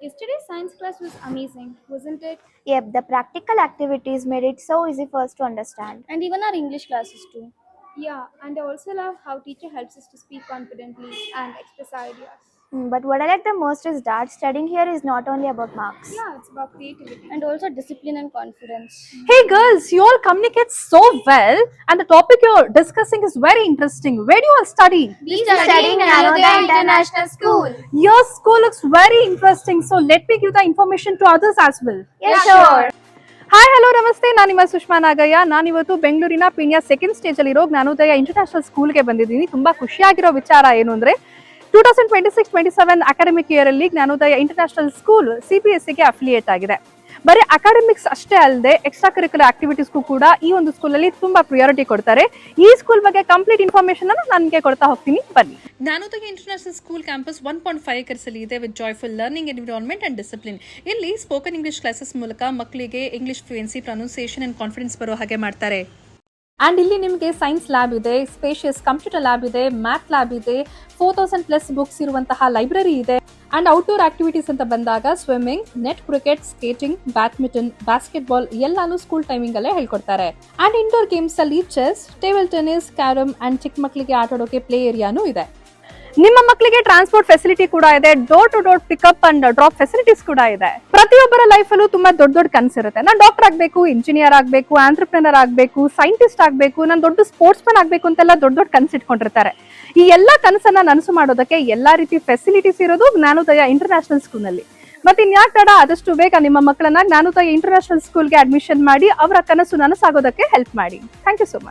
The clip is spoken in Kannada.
Yesterday's science class was amazing, wasn't it? Yep, the practical activities made it so easy for us to understand. And even our English classes too. Yeah, and I also love how teacher helps us to speak confidently and express ideas. But what I like the most is that studying here is not only about marks. Yeah, it's about creativity. And also discipline and confidence. Hey girls, you all communicate so well, and the topic you're discussing is very interesting. Where do you all study? We studying in Anodaya International School. Your school looks very interesting, so let me give the information to others as well. Yes, sure. Hi hello ನಮಸ್ತೆ, ನಾನು ನಿಮ್ಮ ಸುಷ್ಮಾ ನಾಗಯ್ಯ. ನಾನಿವತ್ತು ಬೆಂಗಳೂರಿನ ಪೀಣ್ಯ ಸೆಕೆಂಡ್ ಸ್ಟೇಜಲ್ಲಿರೋ ಜ್ಞಾನೋದಯ ಇಂಟರ್ನ್ಯಾಷನಲ್ ಸ್ಕೂಲ್ಗೆ ಬಂದಿದ್ದೀನಿ. ತುಂಬ ಖುಷಿಯಾಗಿರೋ ವಿಚಾರ ಏನು ಅಂದರೆ 2026-27 ಅಕಾಡೆಮಿಕ್ ಇಯರಲ್ಲಿ ಜ್ಞಾನೋದಯ ಇಂಟರ್ನ್ಯಾಷನಲ್ ಸ್ಕೂಲ್ CBSEಗೆ ಅಫಿಲಿಯೇಟ್ ಆಗಿದೆ. ಬರೀ ಅಕಾಡೆಮಿಕ್ಸ್ ಅಷ್ಟೇ ಅಲ್ಲದೆ ಎಕ್ಸ್ಟ್ರಾ ಕರಿಕ್ಯುಲರ್ ಆಕ್ಟಿವಿಟೀಸ್ಗೂ ಕೂಡ ಈ ಒಂದು ಸ್ಕೂಲಲ್ಲಿ ತುಂಬಾ ಪ್ರಿಯಾರಿಟಿ ಕೊಡ್ತಾರೆ. ಈ ಸ್ಕೂಲ್ ಬಗ್ಗೆ ಕಂಪ್ಲೀಟ್ ಇನ್ಫಾರ್ಮೇಶನ್ ಅನ್ನು ನಾನು ನಿಮಗೆ ಕೊಡ್ತಾ ಹೋಗ್ತೀನಿ, ಬನ್ನಿ. ಜ್ಞಾನೋದಯ ಇಂಟರ್ನ್ಯಾಷನಲ್ ಸ್ಕೂಲ್ ಕ್ಯಾಂಪಸ್ 1.5 acres ಅಲ್ಲಿ ಇದೆ with joyful learning environment and discipline. ಇಲ್ಲಿ ಸ್ಪೋಕನ್ ಇಂಗ್ಲಿಷ್ ಕ್ಲಾಸಸ್ ಮೂಲಕ ಮಕ್ಕಳಿಗೆ English fluency, pronunciation and confidence ಬರೋ ಹಾಗೆ ಮಾಡ್ತಾರೆ. ಆ್ಯಂಡ್ ಇಲ್ಲಿ ನಿಮಗೆ ಸೈನ್ಸ್ ಲ್ಯಾಬ್ ಇದೆ, ಸ್ಪೇಷಿಯಸ್ ಕಂಪ್ಯೂಟರ್ ಲ್ಯಾಬ್ ಇದೆ, ಮ್ಯಾಥ್ ಲ್ಯಾಬ್ ಇದೆ, 4000+ ಬುಕ್ಸ್ ಇರುವಂತಹ ಲೈಬ್ರರಿ ಇದೆ. ಆ್ಯಂಡ್ ಔಟ್ಡೋರ್ ಆಕ್ಟಿವಿಟೀಸ್ ಅಂತ ಬಂದಾಗ swimming, net cricket, skating, badminton, basketball ಎಲ್ಲಾನು ಸ್ಕೂಲ್ ಟೈಮಿಂಗ್ ಅಲ್ಲೇ ಹೇಳ್ಕೊಡ್ತಾರೆ. ಆ್ಯಂಡ್ ಇಂಡೋರ್ ಗೇಮ್ಸ್ ಅಲ್ಲಿ chess, table tennis, carrom and ಚಿಕ್ಕ ಮಕ್ಕಳಿಗೆ ಆಟ ಆಡೋಕೆ ಪ್ಲೇ ಏರಿಯಾನೂ ಇದೆ. ನಿಮ್ಮ ಮಕ್ಕಳಿಗೆ ಟ್ರಾನ್ಸ್ಪೋರ್ಟ್ ಫೆಸಿಲಿಟಿ ಕೂಡ ಇದೆ, door to door pickup and drop facilities ಕೂಡ ಇದೆ. ಪ್ರತಿಯೊಬ್ಬರ ಲೈಫಲ್ಲೂ ತುಂಬಾ ದೊಡ್ಡ ದೊಡ್ಡ ಕನಸಿರುತ್ತೆ. ನಾನು ಡಾಕ್ಟರ್ ಆಗಬೇಕು, ಇಂಜಿನಿಯರ್ ಆಗಬೇಕು, ಆಂಟ್ರಪ್ರಿನರ್ ಆಗಬೇಕು, ಸೈಂಟಿಸ್ಟ್ ಆಗಬೇಕು, ನಾನು ದೊಡ್ಡ ಸ್ಪೋರ್ಟ್ಸ್ ಮ್ಯಾನ್ ಆಗಬೇಕು ಅಂತೆಲ್ಲ ದೊಡ್ಡ ದೊಡ್ಡ ಕನಸು ಇಟ್ಕೊಂಡಿರ್ತಾರೆ. ಈ ಎಲ್ಲ ಕನಸನ್ನ ನನಸು ಮಾಡೋದಕ್ಕೆ ಎಲ್ಲಾ ರೀತಿ ಫೆಸಿಲಿಟೀಸ್ ಇರೋದು ಜ್ಞಾನೋದಯ ಇಂಟರ್ನ್ಯಾಷನಲ್ ಸ್ಕೂಲ್ನಲ್ಲಿ. ಮತ್ತೆ ಇನ್ಯಾಕ್ ತಡ, ಆದಷ್ಟು ಬೇಗ ನಿಮ್ಮ ಮಕ್ಕಳನ್ನ ಜ್ಞಾನೋದಯ ಇಂಟರ್ನ್ಯಾಷನಲ್ ಸ್ಕೂಲ್ಗೆ ಅಡ್ಮಿಷನ್ ಮಾಡಿ ಅವರ ಕನಸು ನನಸಾಗೋದಕ್ಕೆ ಹೆಲ್ಪ್ ಮಾಡಿ. Thank you so much.